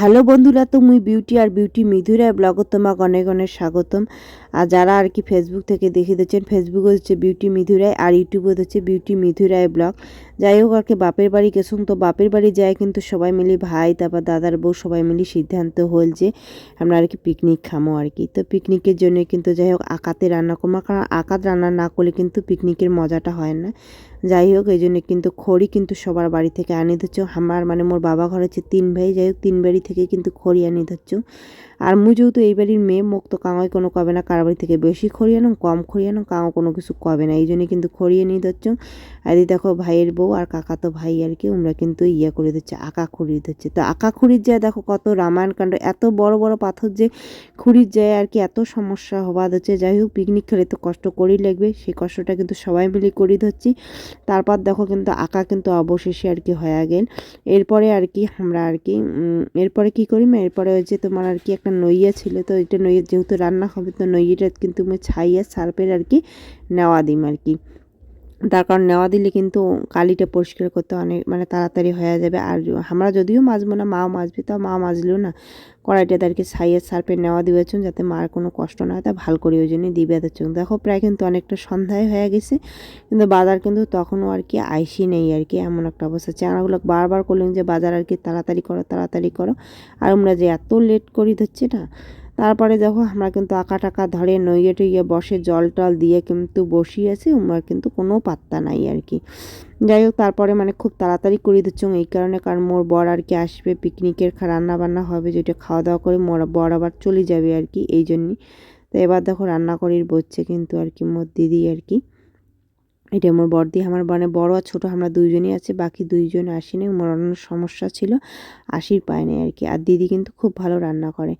Hello বন্ধুরা, তো মুই বিউটি আর বিউটি মিধুরা ব্লগত তোমাক অনেক অনেক স্বাগতম। আর যারা আর কি ফেসবুক থেকে দেখে দিচ্ছেন, ফেসবুক হচ্ছে বিউটি মিধুরায় আর ইউটিউবে হচ্ছে বিউটি মিধুরায় ব্লগ। যাই হোক আর কি বাপের বাড়ি গেছুন, তো বাপের বাড়ি যায় কিন্তু সবাই মিলি ভাই তারপর দাদার বউ সবাই মিলি সিদ্ধান্ত হল যে আমরা আর কি পিকনিক খামো আর কি। তো পিকনিকের জন্য কিন্তু যাই হোক আকাতে রান্না করবো, কারণ আকাত রান্না না করলে কিন্তু পিকনিকের মজাটা হয় না। যাই হোক এই জন্য কিন্তু খড়ি কিন্তু সবার বাড়ি থেকে আনি ধরছ। আমার মানে মোর বাবা ঘর হচ্ছে 3 ভাই, যাই হোক 3 বাড়ি থেকে কিন্তু খড়ি আনি ধরছ। আর মুই যেহেতু এই বাড়ির মেয়ে, মুখ তো কাঙাই কোনো কবে না, কার বাড়ি থেকে বেশি খড়ি আনো কম খড়ি আনো কাঙো কোনো কিছু কবে না, এই জন্য কিন্তু খড়িয়ে নিয়ে ধরছ। আর এই দেখো ভাইয়ের বউ আর কাকা তো ভাই আর কি, ওরা কিন্তু ইয়া করে দিচ্ছে, আঁকা খুঁড়ি দিচ্ছে। তো আঁকা খুঁড়ির যায় দেখো কত রামায়ণ কাণ্ড, এত বড় বড় পাথর যে খুঁড়ির যায় আর কি, এত সমস্যা হওয়া হচ্ছে। যাই হোক পিকনিক খেলে তো কষ্ট করেই লাগবে, সেই কষ্টটা কিন্তু সবাই মিলে করি ধরছি। তারপর দেখো কিন্তু আঁকা কিন্তু অবশেষে আর কি হয়ে গেল। এরপরে আর কি আমরা আর কি এরপরে কি করি, এরপরে ওই যে তোমার আর কি একটা নইয়া ছিল, তো এটা নইয়া যেহেতু রান্না হবে তো নইয়াটা কিন্তু ছাইয়া সার্ফের আর কি নেওয়া দিম আর কি। তার কারণ নেওয়া দিলে কিন্তু কালিটা পরিষ্কার করতে অনেক মানে তাড়াতাড়ি হয়ে যাবে। আর আমরা যদিও মাজবো না, মাও মাজবে, তা মা মাজলেও না কড়াইটাতে আর কি ছাইয়ের সার্ফে নেওয়া দিবেছেন যাতে মার কোনো কষ্ট না হয়, তা ভাল করে ওই জন্যই দিবে দিচ্ছেন। দেখো প্রায় কিন্তু অনেকটা সন্ধ্যায় হয়ে গেছে, কিন্তু বাজার কিন্তু তখনও আর কি আইসি নেই আর কি, এমন একটা অবস্থা। চানাগুলো বারবার করলেন যে বাজার আর কি তাড়াতাড়ি করো তাড়াতাড়ি করো, আর আমরা যে এত লেট করি ধরছি না। তারপরে দেখো আমরা কিন্তু আঁকা টাকা ধরে নইয়ে টইয়ে বসে জল টল দিয়ে কিন্তু বসিয়েছি, উমার কিন্তু কোনো পাত্তা নাই আর কি। যাই হোক তারপরে মানে খুব তাড়াতাড়ি করে দিচ্ছ এই কারণে, কারণ মোর বর আর কি আসবে, পিকনিকের রান্না বান্না হবে, যেটা খাওয়া দাওয়া করে মোর বর আবার চলে যাবে আর কি, এই জন্যই। তো এবার দেখো রান্না করির বসছে কিন্তু আর কি মোর দিদি আর কি, এটা আমার বড়দি। আমার মানে বড় আর ছোটো আমরা দুইজনই আছে, বাকি দুইজন আসেনি, মোর অন্য সমস্যা ছিল আসির পায় নাই আর কি। আর দিদি কিন্তু খুব ভালো রান্না করে।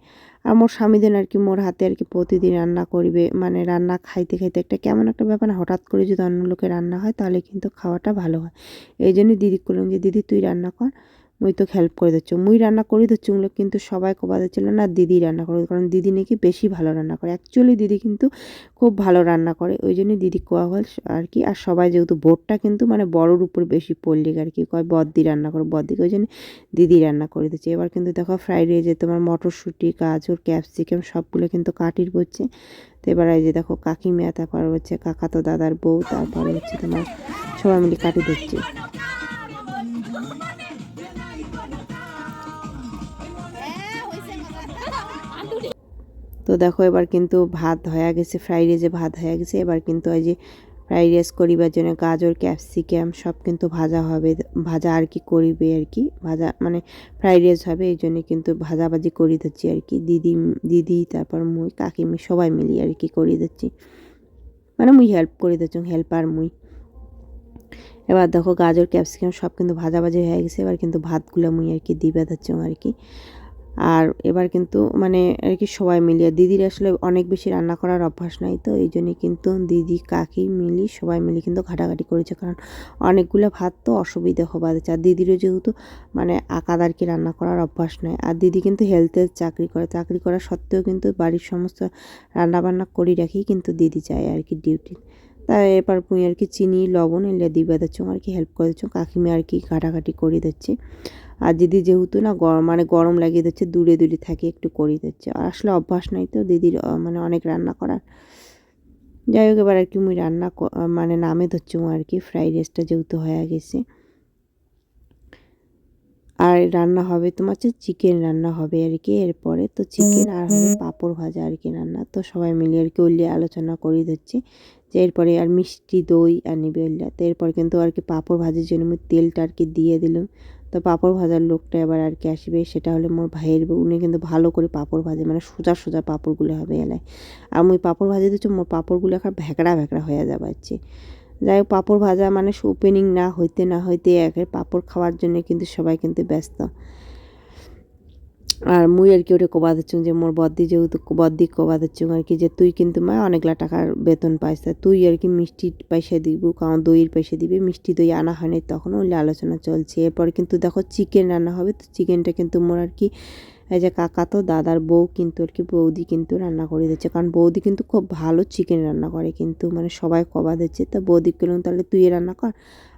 আর মোর স্বামীদের আর কি মোর হাতে আর কি প্রতিদিন রান্না করিবে, মানে রান্না খাইতে খাইতে একটা কেমন একটা ব্যাপার না, হঠাৎ করে যদি অন্য লোকের রান্না হয় তাহলে কিন্তু খাওয়াটা ভালো হয়। এই জন্যই দিদি করলাম যে দিদি তুই রান্না কর, মুই তো হেল্প করে দিচ্ছ, মুই রান্না করি দিচ্ছ ওগুলো, কিন্তু সবাই কবা দিচ্ছিল না দিদি রান্না করে, কারণ দিদি নাকি বেশি ভালো রান্না করে। অ্যাকচুয়ালি দিদি কিন্তু খুব ভালো রান্না করে, ওই জন্যই দিদি কোয়া হল আর কি। আর সবাই যেহেতু বোর্ডটা কিন্তু মানে বড়োর উপর বেশি পড়লে আর কি কয় বদ্দি রান্না করো বদ্দিকে, ওই জন্য দিদি রান্না করে দিচ্ছে। এবার কিন্তু দেখো ফ্রাইড রাইসে তোমার মটরশুঁটি গাজর ক্যাপসিকাম সবগুলো কিন্তু কাটির পড়ছে। তো এবার এই যে দেখো কাকিমা, তারপর হচ্ছে কাকাতো দাদার বউ, তারপরে হচ্ছে তোমার সবাই মিলে কাটি দিচ্ছে। তো দেখো এবার কিন্তু ভাত হয়ে গেছে, ফ্রাইড রাইসে ভাত হয়ে গেছে। এবার কিন্তু এই যে ফ্রাইড রাইস করিবার জন্য গাজর ক্যাপসিকাম সব কিন্তু ভাজা হবে, ভাজা আর কি করিবে আর কি, ভাজা মানে ফ্রাইড রাইস হবে, এই জন্য কিন্তু ভাজাভাজি করি দিচ্ছি আর কি। দিদি তারপর মুই কাকিমি সবাই মিলিয়ে আর কি করি দিচ্ছি, মানে মুই হেল্প করে দিচ্ছি, হেল্পার মুই। এবার দেখো গাজর ক্যাপসিকাম সব কিন্তু ভাজাভাজি হয়ে গেছে, এবার কিন্তু ভাতগুলো মুই আর কি দিবে দিচ্ছি আর কি। আর এবার কিন্তু মানে আর কি সবাই মিলিয়ে, দিদির আসলে অনেক বেশি রান্না করার অভ্যাস নাই, তো এই জন্যই কিন্তু দিদি কাকি মিলি সবাই মিলি কিন্তু ঘাটাঘাটি করেছে, কারণ অনেকগুলো ভাত তো অসুবিধা হবা যাচ্ছে। আর দিদিরও যেহেতু মানে আকাদার কি রান্না করার অভ্যাস নয়, আর দিদি কিন্তু হেলথের চাকরি করে, চাকরি করা সত্ত্বেও কিন্তু বাড়ির সমস্ত রান্নাবান্না করে রাখি কিন্তু দিদি যায় আর কি ডিউটি। তাই এবার পুঁই আর কি চিনি লবণ এলে দিবে দিচ্ছ আর কি, হেল্প করে দিচ্ছ, কাকিমা আর কি ঘাটাঘাটি করে দিচ্ছে। আর দিদি যেহেতু না গরম মানে গরম লাগিয়ে দিচ্ছে, দূরে দূরে থাকে একটু করে দিচ্ছে, আর আসলে অভ্যাস নাই তো দিদির মানে অনেক রান্না করার। যাই হোক এবার আর কি মুই রান্না মানে নামে ধরছি আর কি, ফ্রাইড রাইসটা যেহেতু হয়ে গেছে। আর রান্না হবে তোমার হচ্ছে চিকেন রান্না হবে আর কি এরপরে, তো চিকেন আর হবে পাঁপড় ভাজা আর কি রান্না। তো সবাই মিলে আর কি উল্লিয়ে আলোচনা করে দিচ্ছি যে এরপরে আর মিষ্টি দই আর নিবে উল্লিয়া। তো এরপর কিন্তু আর কি পাঁপড় ভাজার জন্য আমি তেলটা আর কি দিয়ে দিলাম। তো পাঁপড় ভাজার লোকটা এবার আর কি আসবে, সেটা হলো মোর ভাইয়ের বউ, উনি কিন্তু ভালো করে পাঁপড় ভাজে, মানে সোজা সোজা পাঁপড়গুলো হবে এলায়। আর মুই পাঁপড় ভাজে দিচ্ছি, মোর পাঁপড়গুলো এখন ভেকড়া ভেকড়া হয়ে যাচ্ছে। যাই হোক পাঁপড় ভাজা মানে ওপেনিং না হইতে না হইতে একের পাঁপড় খাওয়ার জন্য কিন্তু সবাই কিন্তু ব্যস্ত। আর মুই আর কি ওটা কোবা দিচ্ছুং যে মোর বদ্দি যেহেতু বদ্দি কোবা দিচ্ছুং আর কি, যে তুই কিন্তু মা অনেকলা টাকার বেতন পাইস, তুই আর কি মিষ্টি পয়সা দিব, কারণ দইয়ের পয়সা দিবে, মিষ্টি দই আনা হয়নি তখন ওই আলোচনা চলছে। এরপর কিন্তু দেখো চিকেন রান্না হবে, তো চিকেনটা কিন্তু মোর আর কি এই যে কাকা তো দাদার বউ কিন্তু আর কি বৌদি কিন্তু রান্না করে দিচ্ছে, কারণ বৌদি কিন্তু খুব ভালো চিকেন রান্না করে, কিন্তু মানে সবাই কবা দিচ্ছে। তো বৌদি বললাম তাহলে তুই রান্না কর,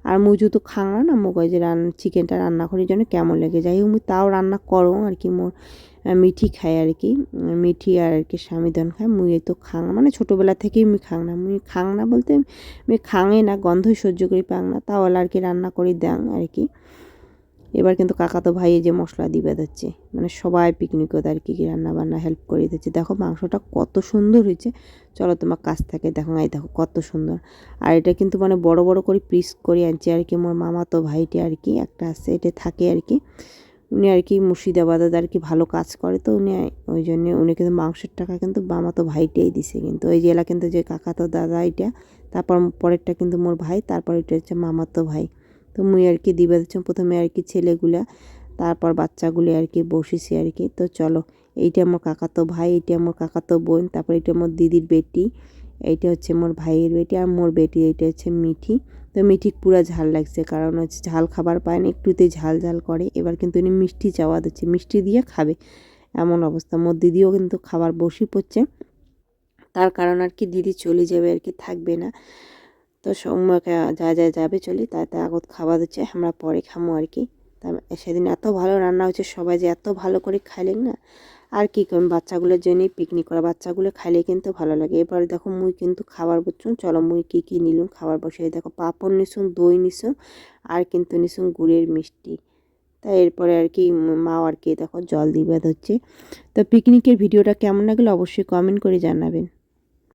আর মুই যেহেতু খাংনা না মোক ওই যে চিকেনটা রান্না করার জন্য কেমন লেগে যাই হোক মুই তাও রান্না করো আর কি। মোর মিঠি খায় আর কি, মিঠি আর কি স্বামীধন খায়, মুই তো খাং মানে ছোটোবেলা থেকেই মুই খাং না, মুই খাং না বলতে আমি খাঙে না, গন্ধই সহ্য করি পাং না, তাহলে আর কি রান্না করি দেন আর কি। এবার কিন্তু কাকাতো ভাই এই যে মশলা দিবে দিচ্ছে, মানে সবাই পিকনিকত আর কি রান্না বান্না হেল্প করে দিচ্ছে। দেখো মাংসটা কত সুন্দর হয়েছে, চলো তোমার কাছ থেকে দেখো, এই দেখো কত সুন্দর। আর এটা কিন্তু মানে বড় বড় করে পিস করে আনছে আর কি, মোর মামাতো ভাইটি আর কি একটা আছে, এটা থাকে আর কি, উনি আর কি মুর্শিদাবাদে আর কি ভালো কাজ করে, তো উনি ওই জন্যে উনি কিন্তু মাংসের টাকা কিন্তু মামাতো ভাইটাই দিছে। কিন্তু ওই যে এলা কিন্তু যে কাকাতো দাদা এটা, তারপর পরেরটা কিন্তু মোর ভাই, তারপর এটা হচ্ছে মামাতো ভাই। তো মুই আর কি দিবে দিচ্ছি প্রথমে আর কি ছেলেগুলা, তারপর বাচ্চাগুলি আর কি বসেছি আর কি। তো চলো, এইটা আমার কাকাতো ভাই, এইটা আমার কাকাতো বোন, তারপর এটা আমার দিদির বেটি, এইটা হচ্ছে মোর ভাইয়ের বেটি, আর মোর বেটি এইটা হচ্ছে মিঠি। তো মিঠি পুরা ঝাল লাগছে, কারণ হচ্ছে ঝাল খাবার পায় না, একটুতেই ঝাল ঝাল করে। এবার কিন্তু উনি মিষ্টি চাওয়া দিচ্ছে, মিষ্টি দিয়ে খাবে এমন অবস্থা। মোর দিদিও কিন্তু খাবার বসি পড়ছে, তার কারণ আর কি দিদি চলে যাবে আর কি, থাকবে না। তো সৌম্যকে যা যা যাবে চলি, তাই তাই আগত খাওয়া দিচ্ছে, আমরা পরে খামো আর কি। তা সেদিন এত ভালো রান্না হয়েছে, সবাই যে এত ভালো করে খাইলেন না, আর কি করুন, বাচ্চাগুলোর জন্যই পিকনিক করা, বাচ্চাগুলো খাইলে কিন্তু ভালো লাগে। এবার দেখো মুই কিন্তু খাবার বুঝছুন, চলো মুই কী কী নিলুম খাবার বসে, দেখো পাঁপড় নিছুন, দই নিছুন, আর কিন্তু নিছুন গুড়ের মিষ্টি। তাই এরপরে আর কি মাও আর কি দেখো জল দিবে হচ্ছে। তো পিকনিকের ভিডিওটা কেমন লাগলো অবশ্যই কমেন্ট করে জানাবেন।